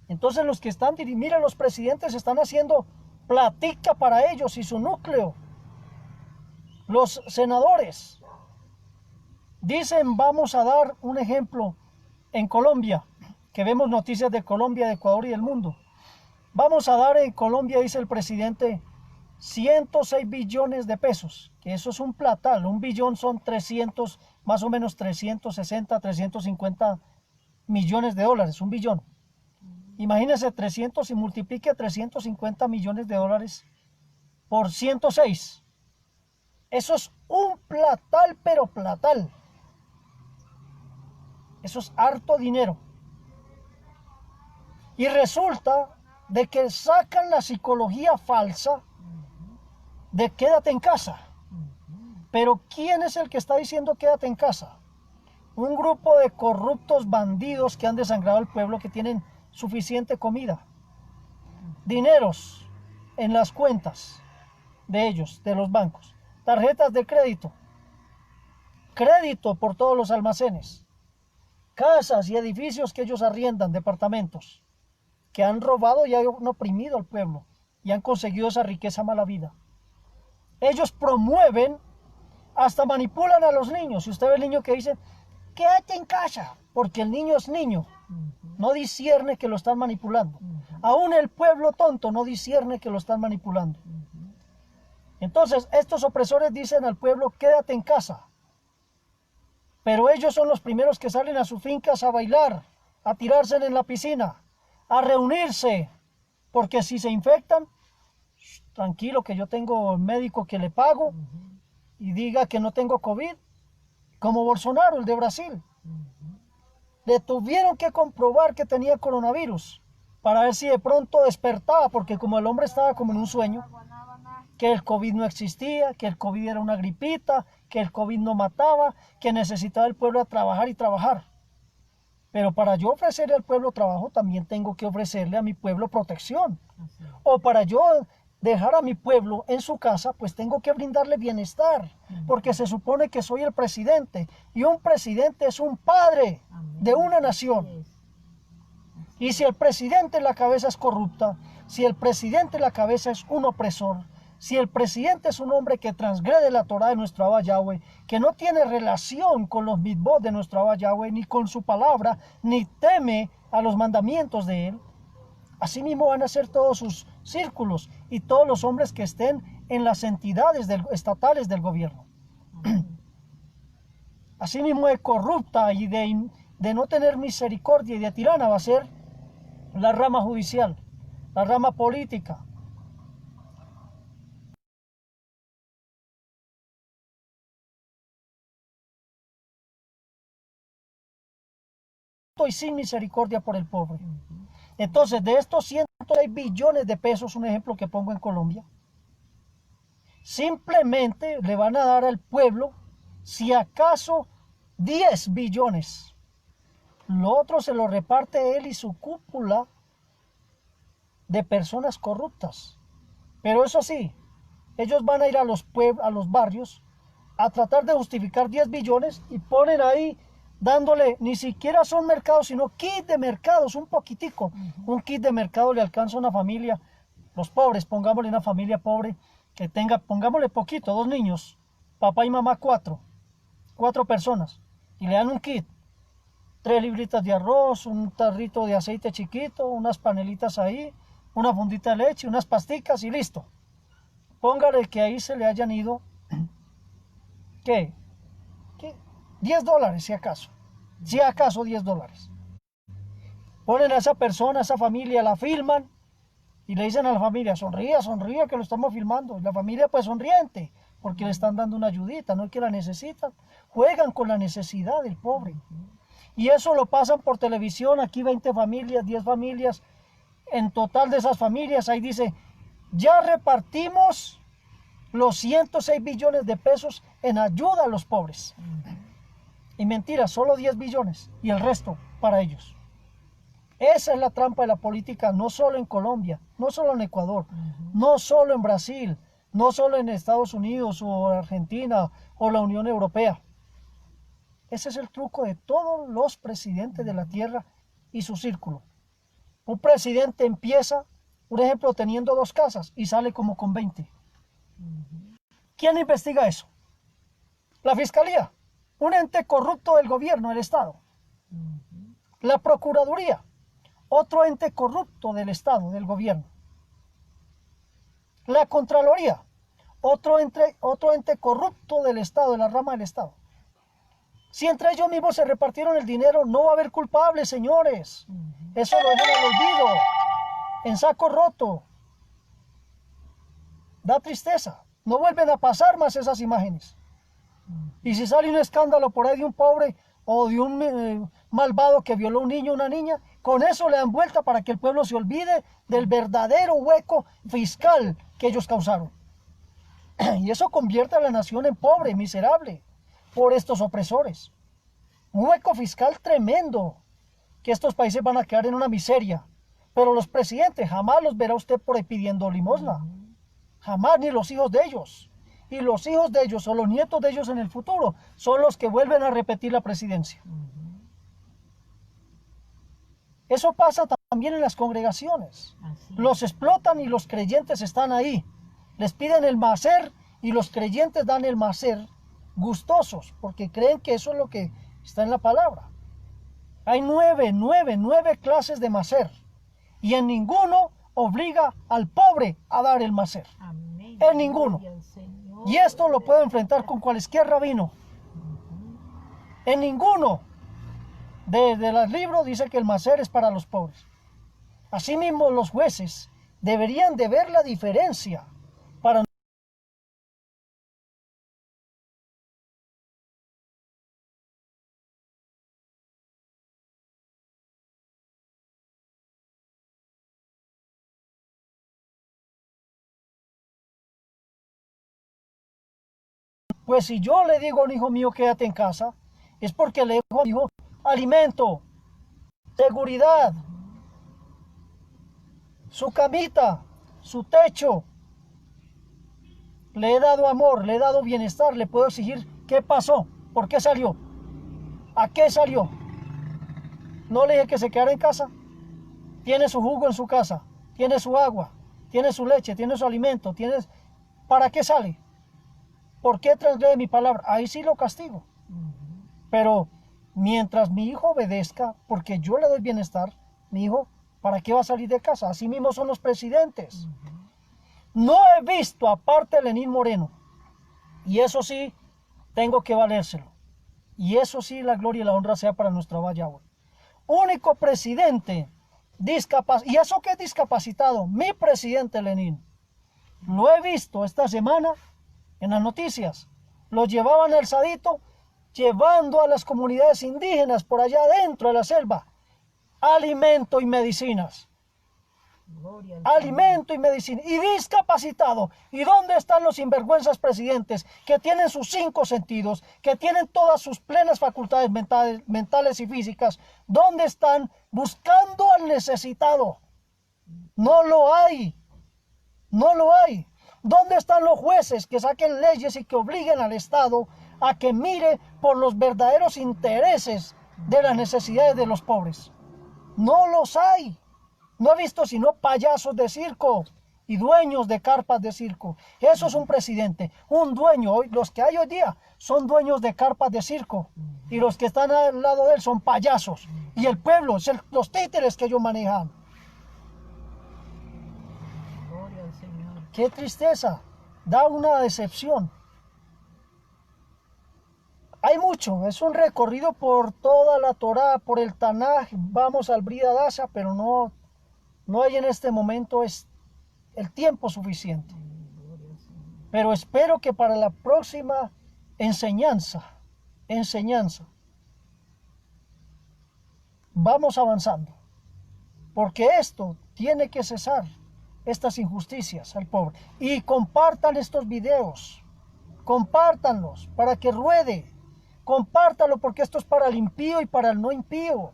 Entonces los que están, miren, los presidentes están haciendo platica para ellos y su núcleo. Los senadores dicen, vamos a dar un ejemplo en Colombia, que vemos noticias de Colombia, de Ecuador y del mundo. Vamos a dar en Colombia, dice el presidente, 106 billones de pesos, que eso es un platal. Un billón son 300, más o menos 360, 350 millones de dólares, un billón. Imagínense 300 y multiplique 350 millones de dólares por 106. Eso es un platal, pero platal. Eso es harto dinero. Y resulta de que sacan la psicología falsa de quédate en casa. Pero ¿quién es el que está diciendo quédate en casa? Un grupo de corruptos bandidos que han desangrado al pueblo, que tienen suficiente comida, dineros en las cuentas de ellos, de los bancos, tarjetas de crédito, crédito por todos los almacenes, casas y edificios que ellos arriendan, departamentos, que han robado y han oprimido al pueblo y han conseguido esa riqueza mala vida. Ellos promueven, hasta manipulan a los niños. Si usted ve el niño que dice, quédate en casa, porque el niño es niño, no discierne que lo están manipulando. Aún el pueblo tonto no discierne que lo están manipulando. Entonces, estos opresores dicen al pueblo, quédate en casa. Pero ellos son los primeros que salen a sus fincas a bailar, a tirarse en la piscina, a reunirse, porque si se infectan, tranquilo que yo tengo médico que le pago y diga que no tengo COVID, como Bolsonaro, el de Brasil. Le tuvieron que comprobar que tenía coronavirus para ver si de pronto despertaba, porque como el hombre estaba como en un sueño, que el COVID no existía, que el COVID era una gripita, que el COVID no mataba, que necesitaba el pueblo a trabajar y trabajar. Pero para yo ofrecerle al pueblo trabajo, también tengo que ofrecerle a mi pueblo protección. O para yo dejar a mi pueblo en su casa, pues tengo que brindarle bienestar, porque se supone que soy el presidente, y un presidente es un padre de una nación. Y si el presidente en la cabeza es corrupta, si el presidente en la cabeza es un opresor, si el presidente es un hombre que transgrede la Torá de nuestro Abba Yahweh, que no tiene relación con los mitzvot de nuestro Abba Yahweh, ni con su palabra, ni teme a los mandamientos de él, así mismo van a ser todos sus círculos y todos los hombres que estén en las entidades estatales del gobierno. Así mismo de corrupta y de no tener misericordia y de tirana va a ser la rama judicial, la rama política. Y sin misericordia por el pobre. Entonces, de estos 106 billones de pesos, un ejemplo que pongo en Colombia, simplemente le van a dar al pueblo, si acaso, 10 billones. Lo otro se lo reparte él y su cúpula de personas corruptas. Pero eso sí, ellos van a ir a los barrios a tratar de justificar 10 billones y ponen ahí dándole, ni siquiera son mercados, sino kit de mercados, un poquitico. Un kit de mercado le alcanza a una familia, los pobres, pongámosle una familia pobre que tenga, pongámosle poquito, 2 niños, papá y mamá 4 personas, y le dan un kit, 3 libritas de arroz, un tarrito de aceite chiquito, unas panelitas ahí, una fundita de leche, unas pasticas y listo. Póngale que ahí se le hayan ido, ¿qué? $10 si acaso, $10. Ponen a esa persona, a esa familia, la filman y le dicen a la familia, sonría, sonría que lo estamos filmando. Y la familia pues sonriente, porque le están dando una ayudita, no es que la necesitan. Juegan con la necesidad del pobre. Y eso lo pasan por televisión, aquí 20 familias, 10 familias. En total de esas familias, ahí dice, ya repartimos los 106 billones de pesos en ayuda a los pobres. Y mentira, solo 10 billones y el resto para ellos. Esa es la trampa de la política, no solo en Colombia, no solo en Ecuador, no solo en Brasil, no solo en Estados Unidos o Argentina o la Unión Europea. Ese es el truco de todos los presidentes de la tierra y su círculo. Un presidente empieza, por ejemplo, teniendo 2 casas y sale como con 20. ¿Quién investiga eso? La Fiscalía, un ente corrupto del gobierno, del Estado. La Procuraduría, otro ente corrupto del Estado, del gobierno. La Contraloría, otro ente corrupto del Estado, de la rama del Estado. Si entre ellos mismos se repartieron el dinero, no va a haber culpables, señores. Eso lo dejan al olvido, en saco roto. Da tristeza. No vuelven a pasar más esas imágenes. Y si sale un escándalo por ahí de un pobre o de un malvado que violó a un niño o una niña, con eso le dan vuelta para que el pueblo se olvide del verdadero hueco fiscal que ellos causaron. Y eso convierte a la nación en pobre, miserable, por estos opresores. Un hueco fiscal tremendo, que estos países van a quedar en una miseria. Pero los presidentes jamás los verá usted por ahí pidiendo limosna. Jamás, ni los hijos de ellos. Y los hijos de ellos o los nietos de ellos en el futuro son los que vuelven a repetir la presidencia. Eso pasa también en las congregaciones. Los explotan y los creyentes están ahí. Les piden el maser y los creyentes dan el maser gustosos porque creen que eso es lo que está en la palabra. Hay 9 clases de maser y en ninguno obliga al pobre a dar el maser. En ninguno. Y esto lo puedo enfrentar con cualquier rabino. En ninguno de los libros dice que el maser es para los pobres. Asimismo, los jueces deberían de ver la diferencia para pues si yo le digo a un hijo mío quédate en casa, es porque le dejo a mi hijo alimento, seguridad, su camita, su techo, le he dado amor, le he dado bienestar, le puedo exigir qué pasó, por qué salió, a qué salió. No le dije que se quedara en casa. Tiene su jugo en su casa, tiene su agua, tiene su leche, tiene su alimento, ¿para qué sale? ¿Por qué transgrede mi palabra? Ahí sí lo castigo. Pero mientras mi hijo obedezca, porque yo le doy bienestar, mi hijo, ¿para qué va a salir de casa? Así mismo son los presidentes. No he visto aparte de Lenín Moreno, y eso sí, tengo que valérselo. Y eso sí, la gloria y la honra sea para nuestro Abba Yahweh. Único presidente discapacitado. ¿Y eso qué es discapacitado? Mi presidente Lenín. Lo he visto esta semana en las noticias. Lo llevaban alzadito, llevando a las comunidades indígenas por allá adentro de la selva alimento y medicinas. Alimento y medicina. Y discapacitado. ¿Y dónde están los sinvergüenzas presidentes que tienen sus 5 sentidos, que tienen todas sus plenas facultades mentales y físicas? ¿Dónde están buscando al necesitado? No lo hay. No lo hay. ¿Dónde están los jueces que saquen leyes y que obliguen al Estado a que mire por los verdaderos intereses de las necesidades de los pobres? No los hay. No he visto sino payasos de circo y dueños de carpas de circo. Eso es un presidente, un dueño. Los que hay hoy día son dueños de carpas de circo. Y los que están al lado de él son payasos. Y el pueblo, los títeres que ellos manejan. Gloria al Señor. Qué tristeza. Da una decepción. Hay mucho, es un recorrido por toda la Torá, por el Tanaj. Vamos al Brit Hadasha, pero no hay en este momento el tiempo suficiente. Pero espero que para la próxima enseñanza, vamos avanzando. Porque esto tiene que cesar, estas injusticias al pobre. Y compartan estos videos, compártanlos para que ruede. Compártalo porque esto es para el impío y para el no impío.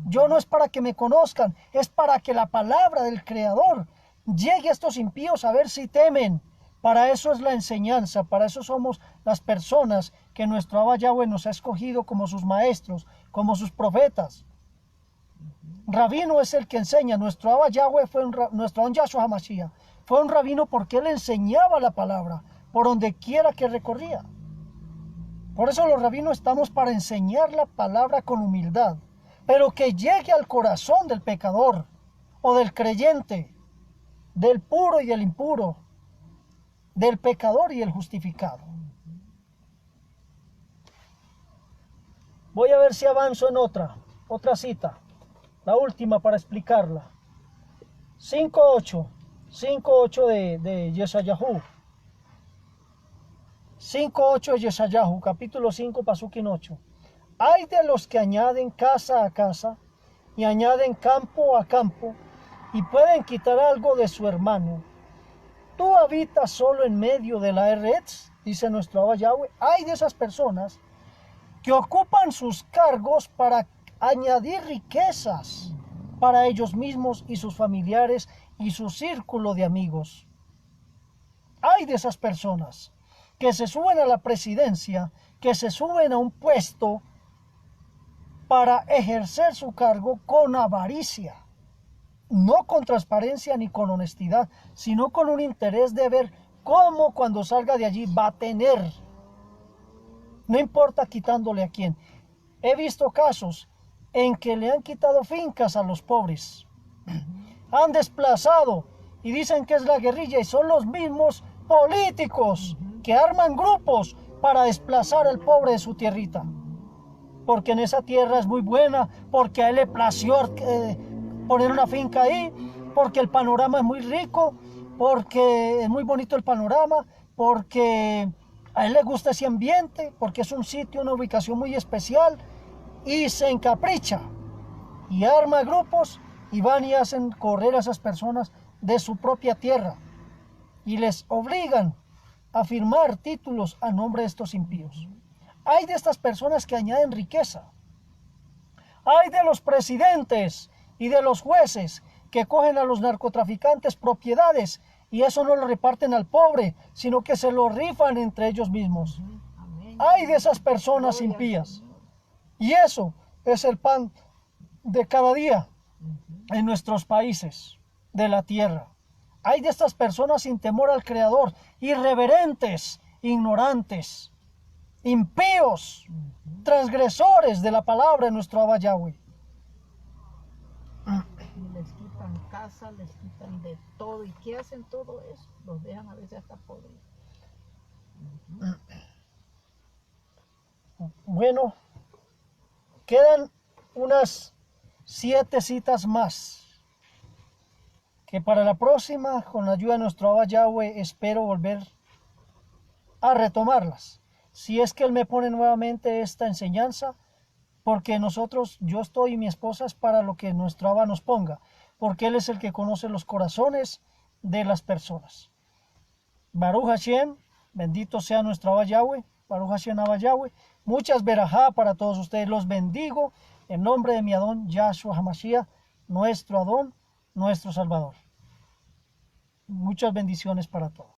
Yo no es para que me conozcan, es para que la palabra del Creador llegue a estos impíos a ver si temen. Para eso es la enseñanza, para eso somos las personas que nuestro Abba Yahweh nos ha escogido como sus maestros, como sus profetas. Rabino es el que enseña. Nuestro Abba Yahweh nuestro Don Yahshua HaMashiach fue un rabino porque él enseñaba la palabra por donde quiera que recorría. Por eso los rabinos estamos para enseñar la palabra con humildad, pero que llegue al corazón del pecador o del creyente, del puro y del impuro, del pecador y el justificado. Voy a ver si avanzo en otra cita, la última para explicarla. 5.8 de Yeshayahu. 5.8 de Yeshayahu, capítulo 5, Pasuquín 8. Hay de los que añaden casa a casa y añaden campo a campo y pueden quitar algo de su hermano. Tú habitas solo en medio de la Eretz, dice nuestro Abba Yahweh. Hay de esas personas que ocupan sus cargos para añadir riquezas para ellos mismos y sus familiares y su círculo de amigos. Hay de esas personas que se suben a la presidencia, que se suben a un puesto para ejercer su cargo con avaricia, no con transparencia ni con honestidad, sino con un interés de ver cómo cuando salga de allí va a tener, no importa quitándole a quién. He visto casos en que le han quitado fincas a los pobres, han desplazado y dicen que es la guerrilla y son los mismos políticos que arman grupos para desplazar al pobre de su tierrita. Porque en esa tierra es muy buena, porque a él le plació poner una finca ahí, porque el panorama es muy rico, porque es muy bonito el panorama, porque a él le gusta ese ambiente, porque es un sitio, una ubicación muy especial, y se encapricha y arma grupos y van y hacen correr a esas personas de su propia tierra y les obligan a firmar títulos a nombre de estos impíos. Hay de estas personas que añaden riqueza. Hay de los presidentes y de los jueces que cogen a los narcotraficantes propiedades Y eso no lo reparten al pobre, sino que se lo rifan entre ellos mismos. Amén. Ay de esas personas Gloria al impías. Señor. Y eso es el pan de cada día en nuestros países de la tierra. Hay de estas personas sin temor al Creador, irreverentes, ignorantes, impíos, transgresores de la palabra de nuestro Abba Yahweh. Y les quitan casa, les quitan de todo. ¿Y qué hacen todo eso? Los dejan a veces hasta podridos. Bueno, quedan unas 7 citas más, que para la próxima, con la ayuda de nuestro Abba Yahweh, espero volver a retomarlas. Si es que Él me pone nuevamente esta enseñanza, porque nosotros, yo estoy y mi esposa es para lo que nuestro Abba nos ponga, porque Él es el que conoce los corazones de las personas. Baruch Hashem, bendito sea nuestro Abba Yahweh, Baruch Hashem Abba Yahweh. Muchas verajá para todos ustedes, los bendigo en nombre de mi Adón Yahshua HaMashiach, nuestro Adón, nuestro Salvador. Muchas bendiciones para todos.